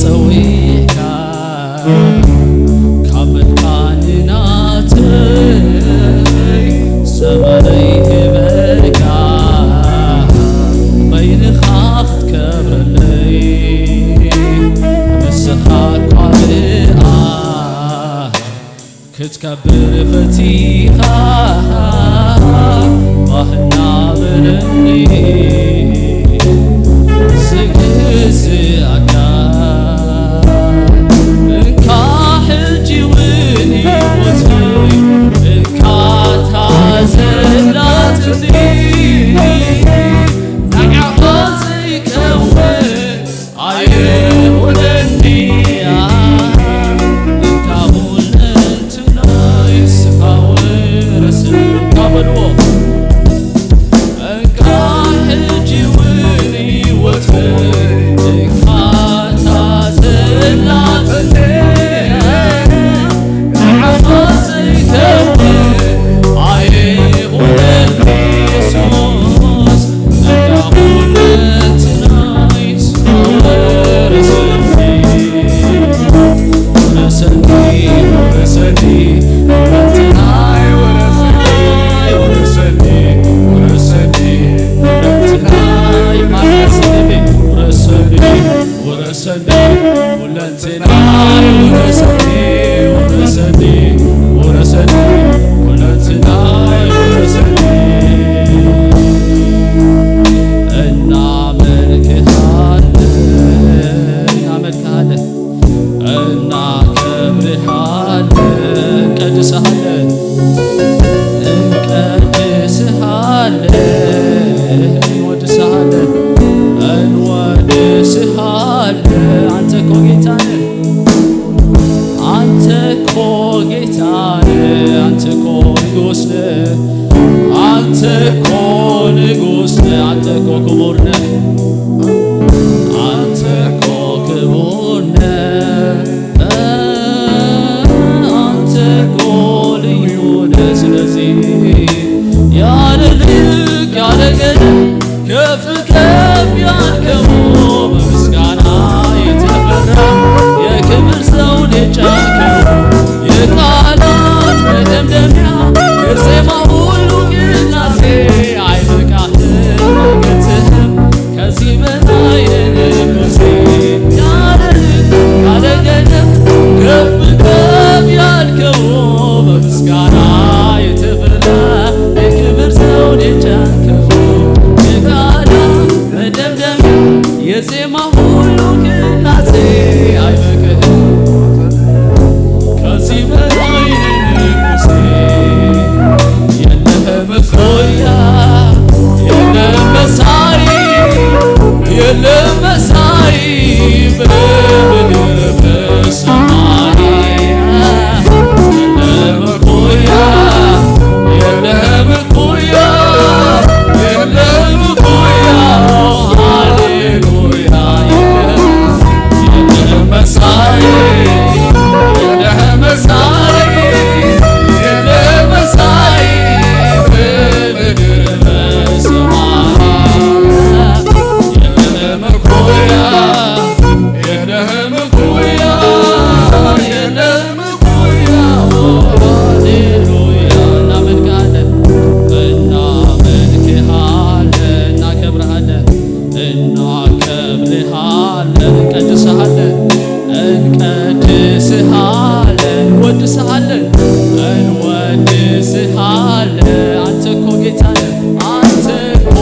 ፀዊዕካ ካብ መልካንናተይ ዘመነይ ህበካ በይንኻ ክትከብረለይ ንስኻ ቋልኣ ክትከብር ፈቲኻ ባህና በለኒ ዝግዝኣካ እንካ ሕጂ እውን ሂወተይ እንካ ታዘላትኒ ንዓኻ ዘይከውን ኣይሁነኒ እንካ ሁለንትናይ ስኻ ወረስካ በልዎ እንካ ሕጂ እውን ሂወተይ እንካ ታዘላትኒ ንዓኻ ዘይከውን ኣይሁነኒ ኢየሱስ እንካ ሁለንትናይ ስኻ ወረስኒ ወረሰኒ ወረሰኒ ሁለንትናይ ወረሰኒ ወረሰኒ ሁለንትናይ ማለስኒ ወረሰኒ ወረሰኒ ሁለንትናይ ወረሰኒ ወረሰኒ ወረሰኒ ሁለንትናይ ወረሰኒ እናመልክሃለን እናከብርሃለን እንቀድስሃለን እንወድስሃለን እንወድስሃለን አንተ እኮ ጌታ ነህ አንተ እኮ ጌታ ነህ አንተ እኮ ንጉሥ ነህ አንተ እኮ ንጉሥ ነህ አንተ እኮ ክቡር ነህ አንተ እኮ ክቡር ነህ አንተ እኮ ልዩ ነህ ስለዚህ ያለ ልክ ያለ ገደብ ከፍ ከፍ ያልከው በምስጋና የተፈራ የክብር ዘውድ የጫንከው የቃላት መደምደሚያ የዜማ ሁሉ ቅላሴ አይበቃህም አይገትህም ከዚህ በላይ ንጉሴ ያለ ልክ ያለ ገደብ ከፍ ከፍ ያልከው በምስጋና የተፈራ የክብር ዘውድ የጫንከው የቃላት መደምደሚያ የዜማ ሁሉ ቅላሴ አይበቃህም ከዚህ በላይ ንጉሴ የለህም እኩያ የለህም መሳይ የለህም መሳይ በምድር በሰማይ የለህም እኩያ የለህም እኩያ የለህም እኩያ ሃሌሉያ የለህም መሳይ የለህም መሳይ የለህም መሳይ በምድር በሰማይ የለህም እኩያ የለህም እኩያ የለህም እኩያ ሃሌሉያ እናመልክሃለን እናመልክሃለን እናከብርሃለን እናከብርሃለን እንቀድስሃለን እንቀድስሃለን እንወድስሃለን እንወድስሃለን አንተ እኮ ጌታ ነህ አንተ እኮ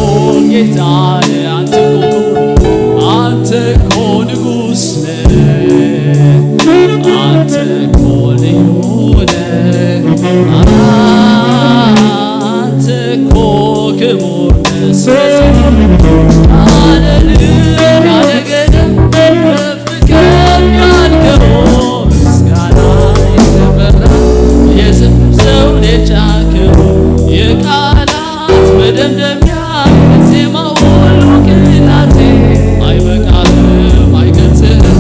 ጌታ ነህ አንተ እኮ ንጉሥ ነህ አንተ እኮ ልዩ ነህ አንተ እኮ ክቡር ነህ ስለዚህ ያለ ልክ ያለ ገደብ ከፍ ከፍ ያልከው ምስጋና የተፈራ የዝም ዘውድ የጫንከው የቃላት መደምደሚያ የዜማ ሁሉ ቅላሴ አይበቃህም አይገልጽህም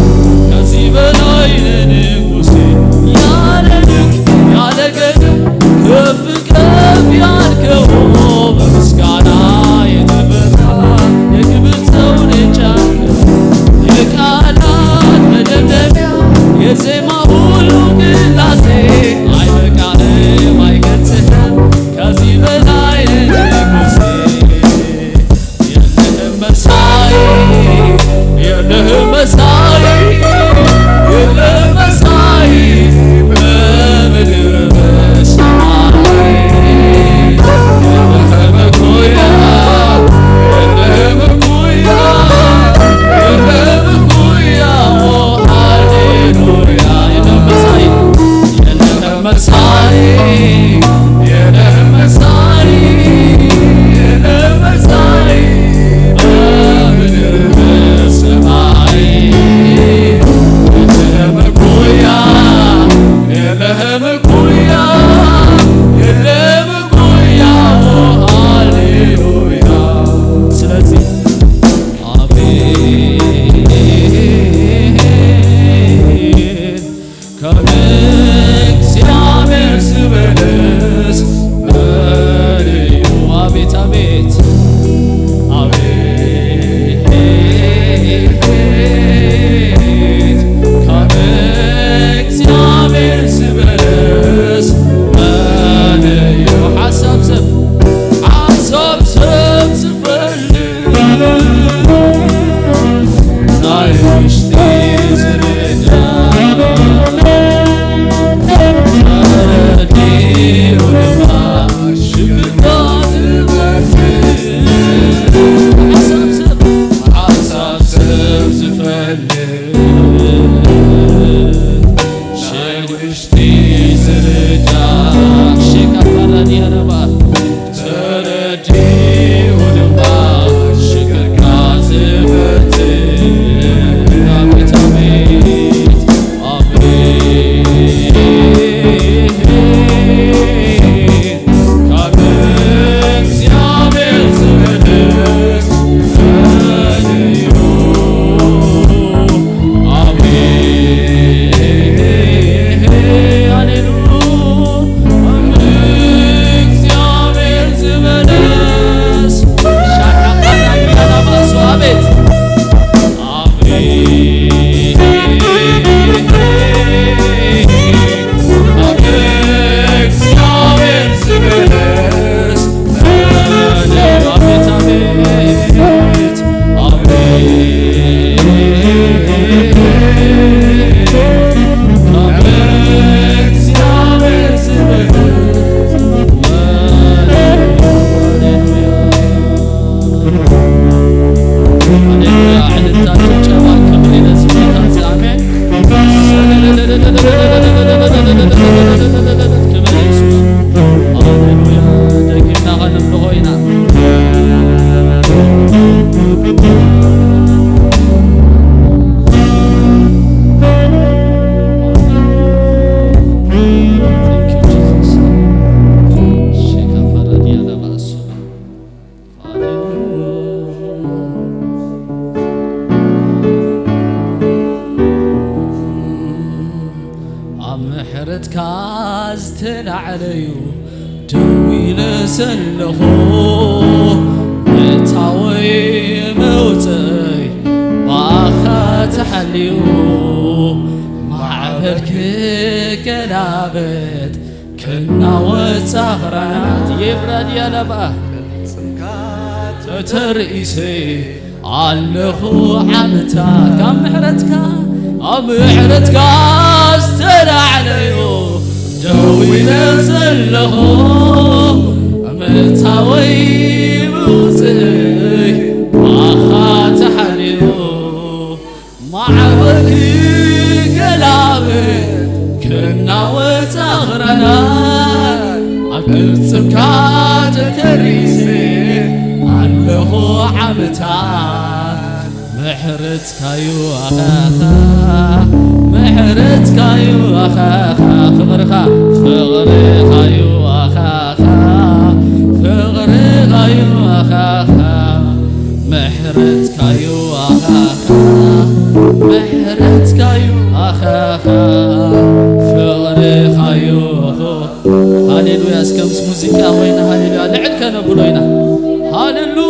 ከዚህ በላይ ንጉሴ ያለ ልክ ያለ ገደብ የዜማ ሁሉ ቅላሴ አይበቃህም አይገልጽህም ከዚህ በላይ ንጉሴ የለህም መሳይ የለህም መሳይ የለህም መሳይ በምድር በሰማይ የለህም እኩያ የለህም እኩያ የለህም እኩያ ሃሌሉያ የለህም መሳይ የለህም መሳይ የለህም መሳይ የለህም መሳይ በምድር በሰማይ የለህም እኩያ የለህም እኩያ የለህም እኩያ ሃሌሉያ ስለዚህ አቤት ከእግዚአብሔር ስበልስ በልዩ አቤት አቤት አቤት ከእግዚአብሔር ስበልስ በልዩ ሐሳብ ሰብ ስፈልግ ናይ ውሽጢ ዝርዳ ተረዲኡ ድማ ሽግርታ ዝበፍር ሓሳብ ሰብ ዝፈልግ ናይ ውሽጢ ዝርዳ ሽካፋራድያ ነባ ተረዲኡ ድማ ሽግርካ ዝበትር አቤት አቤት አቤት ከእግዚአብሔር ስበልስ በልዩ አቤት ሃሌሉያ ከእግዚአብሔር ስበልስ ሻካራዲያናባሱ አቤት ከእግዚአብሔር ስበልስ በልዩ አቤት አቤት ከእግዚአብሔር ስበልስ ሃሌሉያ ዕልልታችሁ ጨባ ከበሌለ ስሜታት አሜን ክብር ይስዋ ሃሌሉያ ደጊምና ኸነምልኾ ኢና ኣብ ምሕረትካ ዝተላዕለዩ ደው ኢለ ዘለኹ እታወይ መውፅአይ ባኻ ተሓልዩ ማዕበል ክገላበጥ ክናወፅ ኣኽራናት የፍራድ ያለባ ተተርእሰ ኣለኹ ዓመታት ካብ ምሕረትካ ኣብ ምሕረትካ ዝተላዕለዩ ደው ኢለ ዘለኹ ምእታወይ ምውፅእ ባኻ ተሓልዩ ማዕበል ክገላበጥ ክናወፅ ኣኽራናት ኣብ ቅልጽምካ ተተሪሰ ኣለኹ ዓመታት ምሕረትካዩ ኣኻኻ ምሕረትካዩ ኣኻኻ ፍቕርኻዩ ኣኻኻ ፍቕርኻዩ ኣኻኻ ምሕረትካዩ ኣኻኻ ምሕረትካዩ ኣኻኻ ፍቕርኻዩ ሃሌሉያ እስከ ምስ ሙዚቃ ኮይና ሃሌሉያ ልዕል ከነብሎ ኢና ሃሌሉያ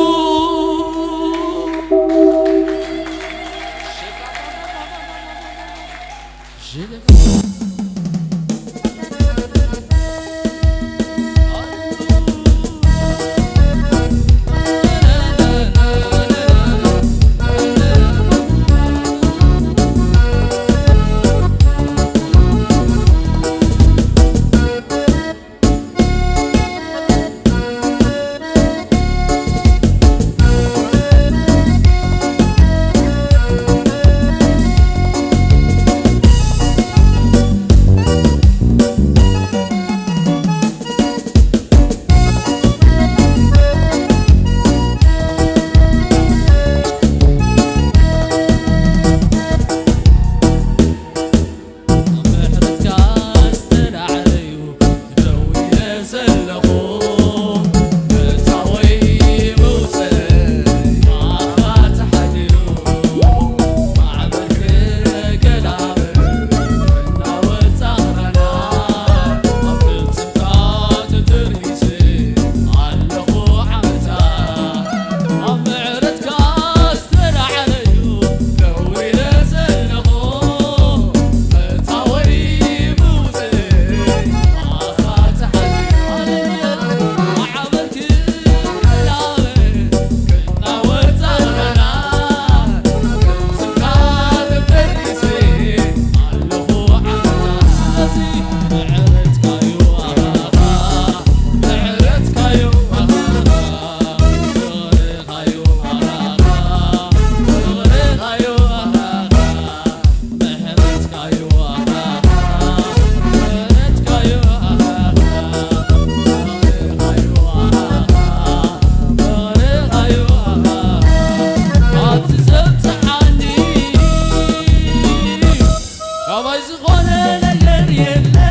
ዝኮነ ነገር የለ